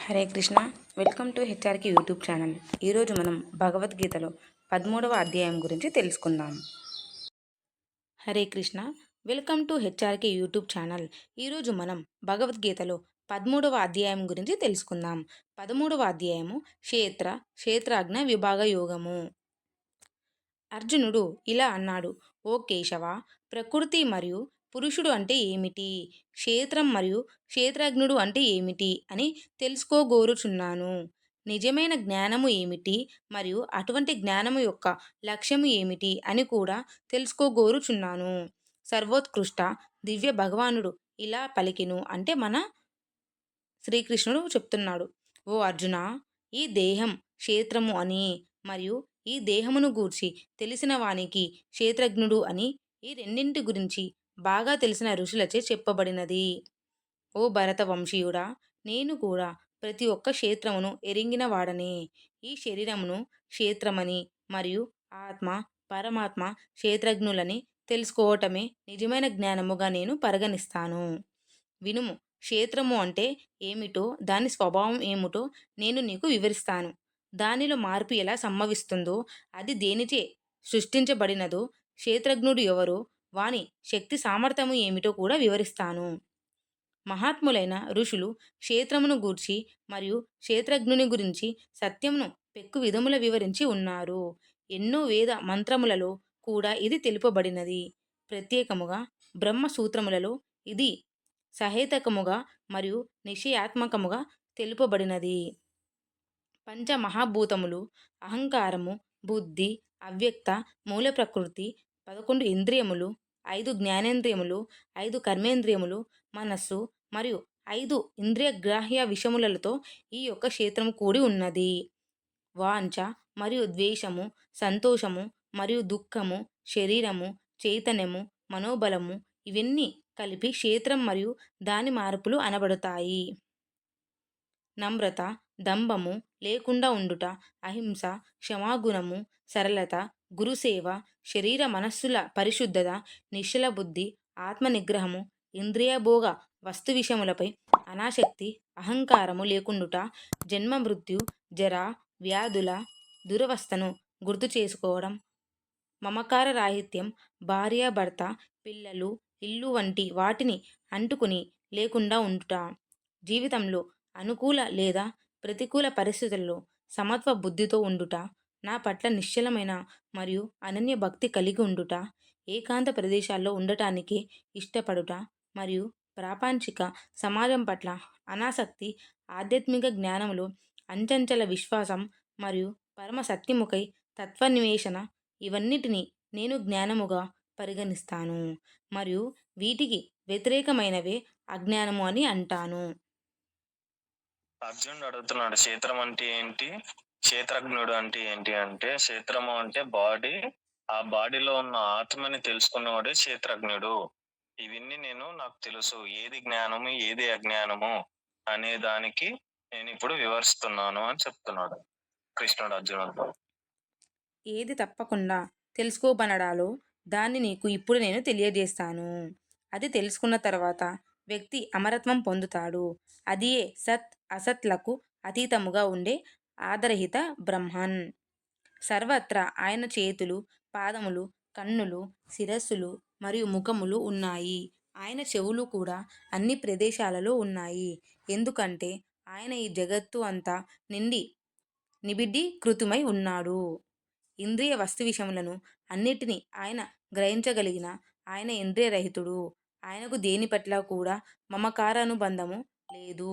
Hare Krishna. Welcome to హెచ్ఆర్కి YouTube channel. ఈరోజు మనం భగవద్గీతలో 13వ అధ్యాయం గురించి తెలుసుకుందాం. హరే కృష్ణ. వెల్కమ్ టు హెచ్ఆర్కి యూట్యూబ్ ఛానల్. ఈరోజు మనం భగవద్గీతలో 13వ అధ్యాయం గురించి తెలుసుకుందాం. 13వ అధ్యాయము క్షేత్రాజ్ఞ విభాగ యోగము. అర్జునుడు ఇలా అన్నాడు: ఓ కేశవ, ప్రకృతి మరియు పురుషుడు అంటే ఏమిటి? క్షేత్రం మరియు క్షేత్రజ్ఞుడు అంటే ఏమిటి అని తెలుసుకోగోరుచున్నాను. నిజమైన జ్ఞానము ఏమిటి మరియు అటువంటి జ్ఞానము యొక్క లక్ష్యము ఏమిటి అని కూడా తెలుసుకోగోరుచున్నాను. సర్వోత్కృష్ట దివ్య భగవానుడు ఇలా పలికిను అంటే మన శ్రీకృష్ణుడు చెప్తున్నాడు: ఓ అర్జున, ఈ దేహం క్షేత్రము అని మరియు ఈ దేహమును గూర్చి తెలిసిన వానికి క్షేత్రజ్ఞుడు అని ఈ రెండింటి గురించి బాగా తెలిసిన ఋషులచే చెప్పబడినది. ఓ భరత వంశీయుడా, నేను కూడా ప్రతి ఒక్క క్షేత్రమును ఎరింగిన వాడనే. ఈ శరీరమును క్షేత్రమని మరియు ఆత్మ పరమాత్మ క్షేత్రజ్ఞులని తెలుసుకోవటమే నిజమైన జ్ఞానముగా నేను పరిగణిస్తాను. వినుము, క్షేత్రము అంటే ఏమిటో, దాని స్వభావం ఏమిటో నేను నీకు వివరిస్తాను. దానిలో మార్పు ఎలా సంభవిస్తుందో, అది దేనిచే సృష్టించబడినదో, క్షేత్రజ్ఞుడు ఎవరో, వాని శక్తి సామర్థ్యము ఏమిటో కూడా వివరిస్తాను. మహాత్ములైన ఋషులు క్షేత్రమును గూర్చి మరియు క్షేత్రజ్ఞుని గురించి సత్యమును పెక్కు విధముల వివరించి ఉన్నారు. ఎన్నో వేద మంత్రములలో కూడా ఇది తెలుపబడినది. ప్రత్యేకముగా బ్రహ్మ సూత్రములలో ఇది సహేతకముగా మరియు నిశ్చయాత్మకముగా తెలుపబడినది. పంచమహాభూతములు, అహంకారము, బుద్ధి, అవ్యక్త మూల ప్రకృతి, 11 ఇంద్రియములు, 5 జ్ఞానేంద్రియములు, 5 కర్మేంద్రియములు, మనస్సు మరియు 5 ఇంద్రియగ్రాహ్య విషములతో ఈ యొక్క క్షేత్రము కూడి ఉన్నది. వాంఛ మరియు ద్వేషము, సంతోషము మరియు దుఃఖము, శరీరము, చైతన్యము, మనోబలము ఇవన్నీ కలిపి క్షేత్రం మరియు దాని మార్పులు అనబడతాయి. నమ్రత, దంభము లేకుండా ఉండుట, అహింస, క్షమాగుణము, సరళత, గురుసేవ, శరీర మనస్సుల పరిశుద్ధత, నిశ్చల బుద్ధి, ఆత్మ నిగ్రహము, ఇంద్రియభోగ వస్తు విషయములపై అనాసక్తి, అహంకారము లేకుండుట, జన్మ మృత్యు జర వ్యాధుల దురవస్థను గుర్తు చేసుకోవడం, మమకార రాహిత్యం, భార్య భర్త పిల్లలు ఇల్లు వంటి వాటిని అంటుకుని లేకుండా ఉండుట, జీవితంలో అనుకూల లేదా ప్రతికూల పరిస్థితుల్లో సమత్వ బుద్ధితో ఉండుట, నా పట్ల నిశ్చలమైన మరియు అనన్య భక్తి కలిగి ఉండుట, ఏకాంత ప్రదేశాల్లో ఉండటానికి ఇష్టపడుట మరియు ప్రాపంచిక సమాజం పట్ల అనాసక్తి, ఆధ్యాత్మిక జ్ఞానములో అంచంచల విశ్వాసం మరియు పరమ సత్యముకై తత్వన్వేషణ ఇవన్నిటిని నేను జ్ఞానముగా పరిగణిస్తాను మరియు వీటికి వ్యతిరేకమైనవే అజ్ఞానము అని అంటాను. అర్జునుడు అడుగుతున్నాడు, క్షేత్రం అంటే ఏంటి, క్షేత్రజ్ఞుడు అంటే ఏంటి అంటే, క్షేత్రము అంటే బాడీ, ఆ బాడీలో ఉన్న ఆత్మని తెలుసుకున్నవాడే క్షేత్రజ్ఞుడు. ఇవన్నీ నాకు తెలుసు, ఏది జ్ఞానము ఏది అజ్ఞానము అనే దానికి నేను ఇప్పుడు వివరిస్తున్నాను అని చెప్తున్నాడు కృష్ణుడు అర్జునుడితో. ఏది తప్పకుండా తెలుసుకోబనడాలో దాన్ని నీకు ఇప్పుడు నేను తెలియజేస్తాను. అది తెలుసుకున్న తర్వాత వ్యక్తి అమరత్వం పొందుతాడు. అదియే సత్ అసత్లకు అతీతముగా ఉండే ఆదరహిత బ్రహ్మన్. సర్వత్రా ఆయన చేతులు, పాదములు, కన్నులు, శిరస్సులు మరియు ముఖములు ఉన్నాయి. ఆయన చెవులు కూడా అన్ని ప్రదేశాలలో ఉన్నాయి. ఎందుకంటే ఆయన ఈ జగత్తు అంతా నిబిడీకృతమై ఉన్నాడు. ఇంద్రియ వస్తు విషయములను అన్నిటినీ ఆయన గ్రహించగలిగిన ఆయన ఇంద్రియరహితుడు. ఆయనకు దేని పట్ల కూడా మమకారానుబంధము లేదు.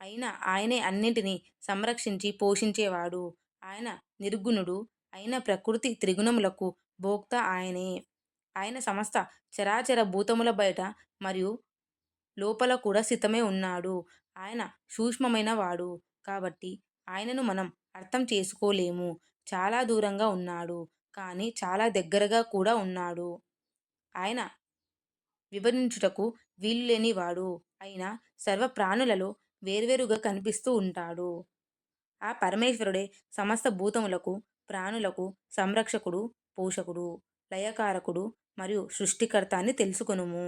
అయినా ఆయనే అన్నింటినీ సంరక్షించి పోషించేవాడు. ఆయన నిర్గుణుడు అయిన ప్రకృతి త్రిగుణములకు భోక్త ఆయనే. ఆయన సమస్త చరాచర భూతముల బయట మరియు లోపల కూడా స్థితమై ఉన్నాడు. ఆయన సూక్ష్మమైన వాడు కాబట్టి ఆయనను మనం అర్థం చేసుకోలేము. చాలా దూరంగా ఉన్నాడు, కానీ చాలా దగ్గరగా కూడా ఉన్నాడు. ఆయన వివరించుటకు వీలులేనివాడు అయినా సర్వ ప్రాణులలో వేర్వేరుగా కనిపిస్తూ ఉంటాడు. ఆ పరమేశ్వరుడే సమస్త భూతములకు ప్రాణులకు సంరక్షకుడు, పోషకుడు, లయకారకుడు మరియు సృష్టికర్త అని తెలుసుకొనుము.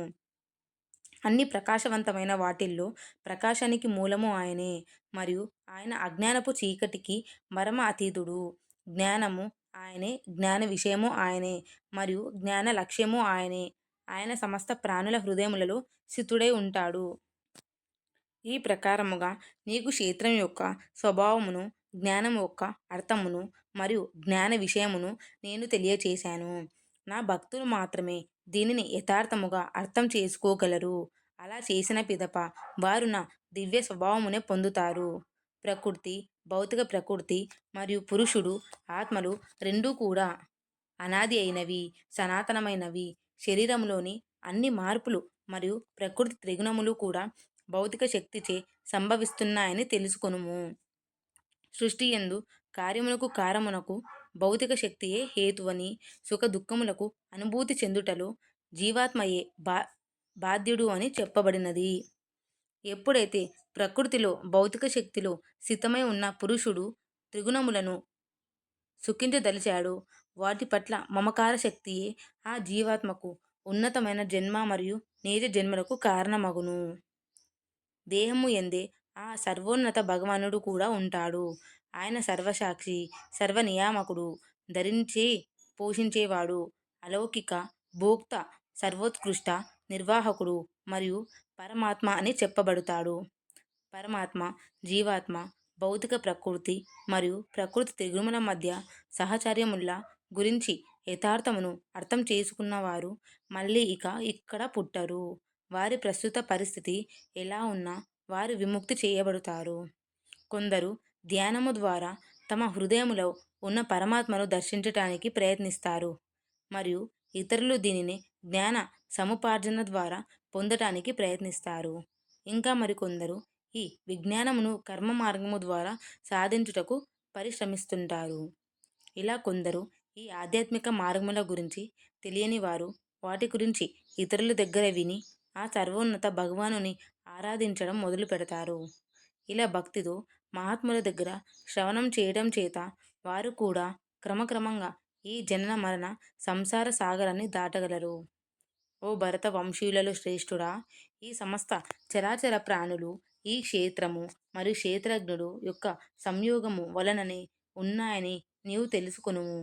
అన్ని ప్రకాశవంతమైన వాటిల్లో ప్రకాశానికి మూలము ఆయనే. మరియు ఆయన అజ్ఞానపు చీకటికి పరమ అతీతుడు. జ్ఞానము ఆయనే, జ్ఞాన విషయము ఆయనే, మరియు జ్ఞాన లక్ష్యము ఆయనే. ఆయన సమస్త ప్రాణుల హృదయములలో స్థితుడై ఉంటాడు. ఈ ప్రకారముగా నీకు క్షేత్రం యొక్క స్వభావమును, జ్ఞానం యొక్క అర్థమును మరియు జ్ఞాన విషయమును నేను తెలియచేశాను. నా భక్తులు మాత్రమే దీనిని యథార్థముగా అర్థం చేసుకోగలరు. అలా చేసిన పిదప వారు నా దివ్య స్వభావమునే పొందుతారు. ప్రకృతి, భౌతిక ప్రకృతి మరియు పురుషుడు, ఆత్మలు రెండూ కూడా అనాది అయినవి, సనాతనమైనవి. శరీరంలోని అన్ని మార్పులు మరియు ప్రకృతి త్రిగుణములు కూడా భౌతిక శక్తిచే సంభవిస్తున్నాయని తెలుసుకొనుము. సృష్టి యందు కార్యమునకు కారమునకు భౌతిక శక్తియే హేతువని, సుఖ దుఃఖములకు అనుభూతి చెందుటలో జీవాత్మయే బాధ్యుడు అని చెప్పబడినది. ఎప్పుడైతే ప్రకృతిలో భౌతిక శక్తిలో స్థితమై ఉన్న పురుషుడు త్రిగుణములను సుఖించదలిచాడో వాటి పట్ల మమకార శక్తియే ఆ జీవాత్మకు ఉన్నతమైన జన్మ మరియు నీచ జన్మలకు కారణమగును. దేహము ఎందే ఆ సర్వోన్నత భగవానుడు కూడా ఉంటాడు. ఆయన సర్వసాక్షి, సర్వనియామకుడు, ధరించి పోషించేవాడు, అలౌకిక భోక్త, సర్వోత్కృష్ట నిర్వాహకుడు మరియు పరమాత్మ అని చెప్పబడతాడు. పరమాత్మ, జీవాత్మ, భౌతిక ప్రకృతి మరియు ప్రకృతి త్రిగుణముల మధ్య సహచర్యముల గురించి యథార్థమును అర్థం చేసుకున్నవారు మళ్ళీ ఇక్కడ పుట్టరు. వారి ప్రస్తుత పరిస్థితి ఎలా ఉన్నా వారు విముక్తి చేయబడతారు. కొందరు ధ్యానము ద్వారా తమ హృదయములో ఉన్న పరమాత్మను దర్శించటానికి ప్రయత్నిస్తారు మరియు ఇతరులు దీనిని జ్ఞాన సముపార్జన ద్వారా పొందటానికి ప్రయత్నిస్తారు. ఇంకా మరికొందరు ఈ విజ్ఞానమును కర్మ మార్గము ద్వారా సాధించుటకు పరిశ్రమిస్తుంటారు. ఇలా కొందరు ఈ ఆధ్యాత్మిక మార్గముల గురించి తెలియని వారు వాటి గురించి ఇతరుల దగ్గర విని ఆ సర్వోన్నత భగవానుని ఆరాధించడం మొదలు పెడతారు. ఇలా భక్తితో మహాత్ముల దగ్గర శ్రవణం చేయడం చేత వారు కూడా క్రమక్రమంగా ఈ జనన మరణ సంసార సాగరాన్ని దాటగలరు. ఓ భరత వంశీయులలో శ్రేష్ఠుడా, ఈ సమస్త చరాచర ప్రాణులు ఈ క్షేత్రము మరియు క్షేత్రజ్ఞుడు యొక్క సంయోగము వలననే ఉన్నాయని నీవు తెలుసుకొనుము.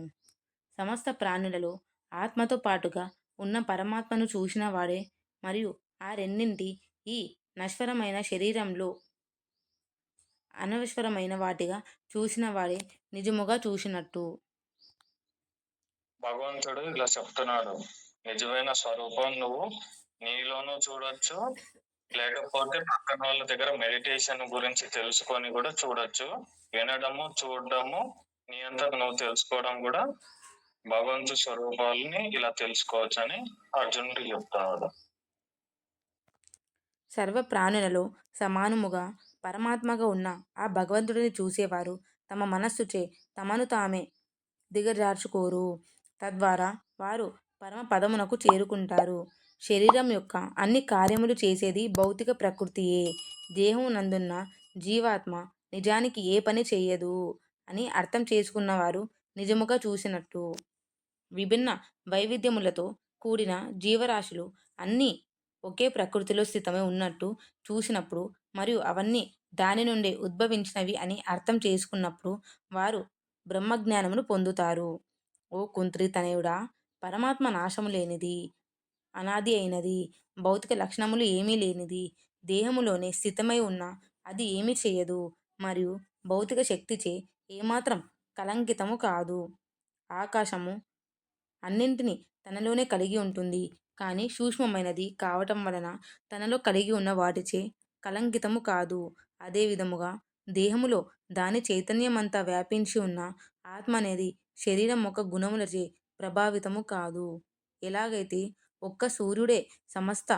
సమస్త ప్రాణులలో ఆత్మతో పాటుగా ఉన్న పరమాత్మను చూసిన వాడే మరియు ఆ రెండింటి ఈ నశ్వరమైన శరీరంలో అనశ్వరమైన వాటిగా చూసిన వాడే నిజముగా చూసినట్టు. భగవంతుడు ఇలా చెప్తున్నాడు, నిజమైన స్వరూపం నువ్వు నీలోనూ చూడొచ్చు, లేకపోతే పక్కన వాళ్ళ దగ్గర మెడిటేషన్ గురించి తెలుసుకొని కూడా చూడొచ్చు. వినడము, చూడడము, నీ అంతకు నువ్వు తెలుసుకోవడం కూడా భగవంతు స్వరూపాలని ఇలా తెలుసుకోవచ్చు అని అర్జునుడికి చెప్తున్నాడు. సర్వ ప్రాణులలో సమానముగా పరమాత్మగా ఉన్న ఆ భగవంతుడిని చూసేవారు తమ మనస్సుచే తమను తామే దిగజార్చుకోరు. తద్వారా వారు పరమ పదమునకు చేరుకుంటారు. శరీరం యొక్క అన్ని కార్యములు చేసేది భౌతిక ప్రకృతియే. దేహం నందున్న జీవాత్మ నిజానికి ఏ పని చెయ్యదు అని అర్థం చేసుకున్నవారు నిజముగా చూసినట్టు. విభిన్న వైవిధ్యములతో కూడిన జీవరాశులు అన్నీ ఒకే ప్రకృతిలో స్థితమై ఉన్నట్టు చూసినప్పుడు మరియు అవన్నీ దాని నుండి ఉద్భవించినవి అని అర్థం చేసుకున్నప్పుడు వారు బ్రహ్మజ్ఞానమును పొందుతారు. ఓ కుంత్రి తనయుడా, పరమాత్మ నాశము లేనిది, అనాది అయినది, భౌతిక లక్షణములు ఏమీ లేనిది, దేహములోనే స్థితమై ఉన్న అది ఏమీ చేయదు మరియు భౌతిక శక్తిచే ఏమాత్రం కలంకితము కాదు. ఆకాశము అన్నింటినీ తనలోనే కలిగి ఉంటుంది, కానీ సూక్ష్మమైనది కావటం వలన తనలో కలిగి ఉన్న వాటిచే కలంకితము కాదు. అదే విధముగా దేహములో దాని చైతన్యమంతా వ్యాపించి ఉన్న ఆత్మ అనేది శరీరం యొక్క గుణములచే ప్రభావితము కాదు. ఎలాగైతే ఒక్క సూర్యుడే సమస్త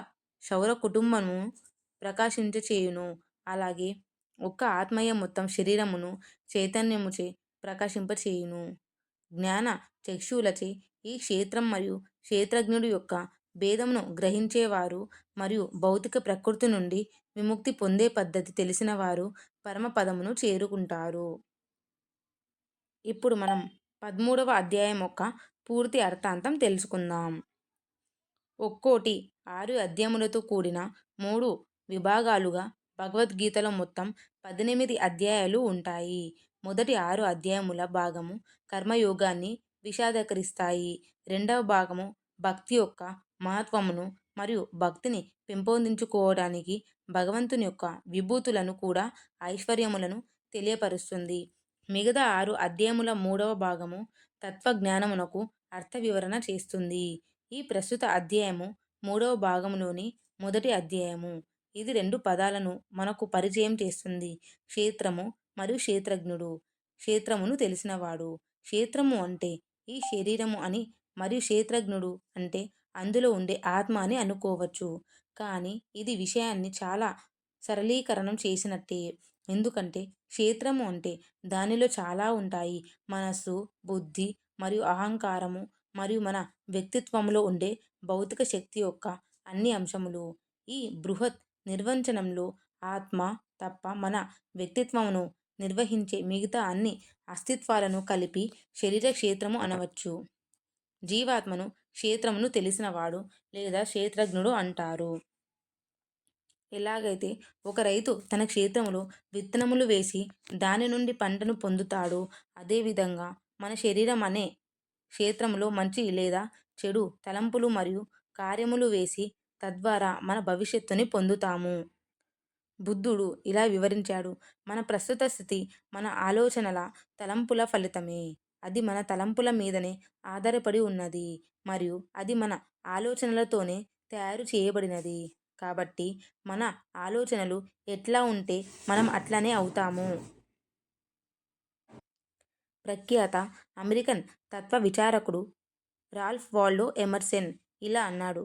సౌర కుటుంబము ప్రకాశించచేయును, అలాగే ఒక్క ఆత్మయే మొత్తం శరీరమును చైతన్యముచే ప్రకాశింపచేయును. జ్ఞాన చక్షువులచే ఈ క్షేత్రం మరియు క్షేత్రజ్ఞుడు యొక్క భేదమును గ్రహించేవారు మరియు భౌతిక ప్రకృతి నుండి విముక్తి పొందే పద్ధతి తెలిసిన వారు పరమపదమును చేరుకుంటారు. ఇప్పుడు మనం 13వ అధ్యాయం యొక్క పూర్తి అర్థాంతం తెలుసుకుందాం. ఒక్కోటి 6 అధ్యాయములతో కూడిన 3 విభాగాలుగా భగవద్గీతలో మొత్తం 18 అధ్యాయాలు ఉంటాయి. మొదటి 6 అధ్యాయముల భాగము కర్మయోగాన్ని విశదీకరిస్తాయి. రెండవ భాగము భక్తి యొక్క మహత్వమును మరియు భక్తిని పెంపొందించుకోవడానికి భగవంతుని యొక్క విభూతులను కూడా ఐశ్వర్యములను తెలియపరుస్తుంది. మిగతా 6 అధ్యాయముల మూడవ భాగము తత్వజ్ఞానమునకు అర్థ వివరణ చేస్తుంది. ఈ ప్రస్తుత అధ్యాయము మూడవ భాగంలోని మొదటి అధ్యాయము. ఇది 2 పదాలను మనకు పరిచయం చేస్తుంది: క్షేత్రము మరియు క్షేత్రజ్ఞుడు. క్షేత్రమును తెలిసినవాడు. క్షేత్రము అంటే ఈ శరీరము అని మరియు క్షేత్రజ్ఞుడు అంటే అందులో ఉండే ఆత్మ అని అనుకోవచ్చు. కానీ ఇది విషయాన్ని చాలా సరళీకరణం చేసినట్టే. ఎందుకంటే క్షేత్రము అంటే దానిలో చాలా ఉంటాయి: మనస్సు, బుద్ధి మరియు అహంకారము మరియు మన వ్యక్తిత్వంలో ఉండే భౌతిక శక్తి యొక్క అన్ని అంశములు. ఈ బృహత్ నిర్వచనంలో ఆత్మ తప్ప మన వ్యక్తిత్వమును నిర్వహించే మిగతా అన్ని అస్తిత్వాలను కలిపి శరీర క్షేత్రము అనవచ్చు. జీవాత్మను క్షేత్రమును తెలిసినవాడు లేదా క్షేత్రజ్ఞుడు అంటారు. ఎలాగైతే ఒక రైతు తన క్షేత్రములో విత్తనములు వేసి దాని నుండి పంటను పొందుతాడో, అదేవిధంగా మన శరీరం అనే క్షేత్రములో మంచి లేదా చెడు తలంపులు మరియు కార్యములు వేసి తద్వారా మన భవిష్యత్తుని పొందుతాము. బుద్ధుడు ఇలా వివరించాడు: మన ప్రస్తుత స్థితి మన ఆలోచనల, తలంపుల ఫలితమే. అది మన తలంపుల మీదనే ఆధారపడి ఉన్నది మరియు అది మన ఆలోచనలతోనే తయారు చేయబడినది. కాబట్టి మన ఆలోచనలు ఎట్లా ఉంటే మనం అట్లనే అవుతాము. ప్రఖ్యాత అమెరికన్ తత్వ విచారకుడు రాల్ఫ్ వాల్డో ఎమర్సన్ ఇలా అన్నాడు: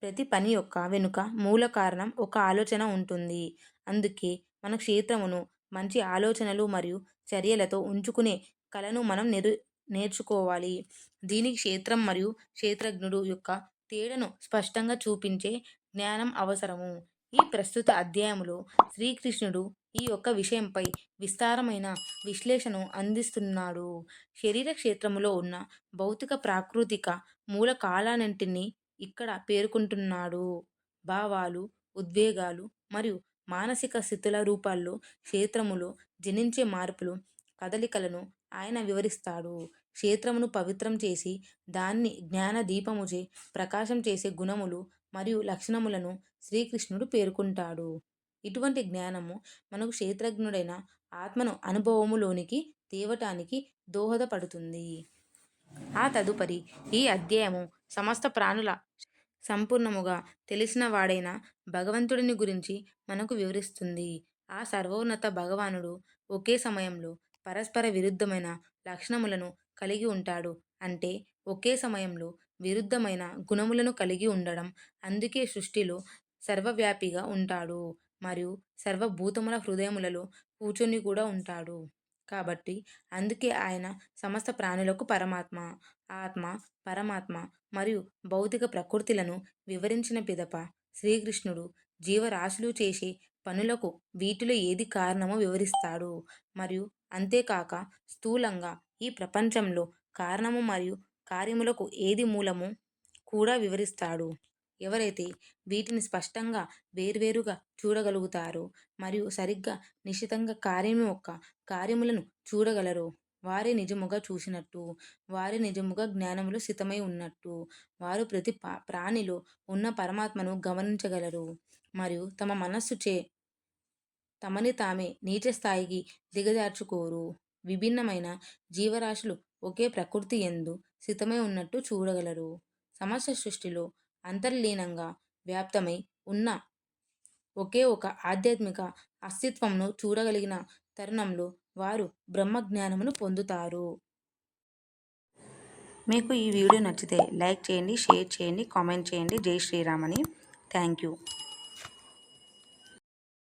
ప్రతి పని యొక్క వెనుక మూల కారణం ఒక ఆలోచన ఉంటుంది. అందుకే మన క్షేత్రమును మంచి ఆలోచనలు మరియు చర్యలతో ఉంచుకునే కళను మనం నేర్చుకోవాలి. దీనికి క్షేత్రం మరియు క్షేత్రజ్ఞుడు యొక్క తేడాను స్పష్టంగా చూపించే జ్ఞానం అవసరము. ఈ ప్రస్తుత అధ్యాయములో శ్రీకృష్ణుడు ఈ యొక్క విషయంపై విస్తారమైన విశ్లేషణను అందిస్తున్నాడు. శరీర క్షేత్రములో ఉన్న భౌతిక ప్రాకృతిక మూలకాలన్నింటినీ ఇక్కడ పేర్కొంటున్నాడు. భావాలు, ఉద్వేగాలు మరియు మానసిక స్థితుల రూపాల్లో క్షేత్రములో జనించే మార్పులు, కదలికలను ఆయన వివరిస్తాడు. క్షేత్రమును పవిత్రం చేసి దాన్ని జ్ఞాన దీపముచే ప్రకాశం చేసే గుణములు మరియు లక్షణములను శ్రీకృష్ణుడు పేర్కొంటాడు. ఇటువంటి జ్ఞానము మనకు క్షేత్రజ్ఞుడైన ఆత్మను అనుభవములోనికి తేవటానికి దోహదపడుతుంది. ఆ తదుపరి ఈ అధ్యాయము సమస్త ప్రాణుల సంపూర్ణముగా తెలిసిన వాడైన భగవంతుడిని గురించి మనకు వివరిస్తుంది. ఆ సర్వోన్నత భగవానుడు ఒకే సమయంలో పరస్పర విరుద్ధమైన లక్షణములను కలిగి ఉంటాడు. అంటే ఒకే సమయంలో విరుద్ధమైన గుణములను కలిగి ఉండడం. అందుకే సృష్టిలో సర్వవ్యాపిగా ఉంటాడు మరియు సర్వభూతముల హృదయములలో కూర్చొని కూడా ఉంటాడు. కాబట్టి అందుకే ఆయన సమస్త ప్రాణులకు పరమాత్మ. ఆత్మ, పరమాత్మ మరియు భౌతిక ప్రకృతులను వివరించిన పిదప శ్రీకృష్ణుడు జీవరాశులు చేసే పనులకు వీటిలో ఏది కారణమో వివరిస్తాడు. మరియు అంతేకాక స్థూలంగా ఈ ప్రపంచంలో కారణము మరియు కార్యములకు ఏది మూలము కూడా వివరిస్తాడు. ఎవరైతే వీటిని స్పష్టంగా వేర్వేరుగా చూడగలుగుతారో మరియు సరిగ్గా నిశితంగా కార్యము యొక్క కార్యములను చూడగలరో వారే నిజముగా చూసినట్టు, వారే నిజముగా జ్ఞానములో స్థితమై ఉన్నట్టు. వారు ప్రతి ప్రాణిలో ఉన్న పరమాత్మను గమనించగలరు మరియు తమ మనస్సుచే తమని తామే నీచ స్థాయికి దిగజార్చుకోరు. విభిన్నమైన జీవరాశులు ఒకే ప్రకృతి యందు స్థితమై ఉన్నట్టు చూడగలరు. సమస్త సృష్టిలో అంతర్లీనంగా వ్యాప్తమై ఉన్న ఒకే ఒక ఆధ్యాత్మిక అస్తిత్వంను చూడగలిగిన తరుణంలో వారు బ్రహ్మజ్ఞానమును పొందుతారు. మీకు ఈ వీడియో నచ్చితే లైక్ చేయండి, షేర్ చేయండి, కామెంట్ చేయండి. జై శ్రీరామ్ అని. Thank you.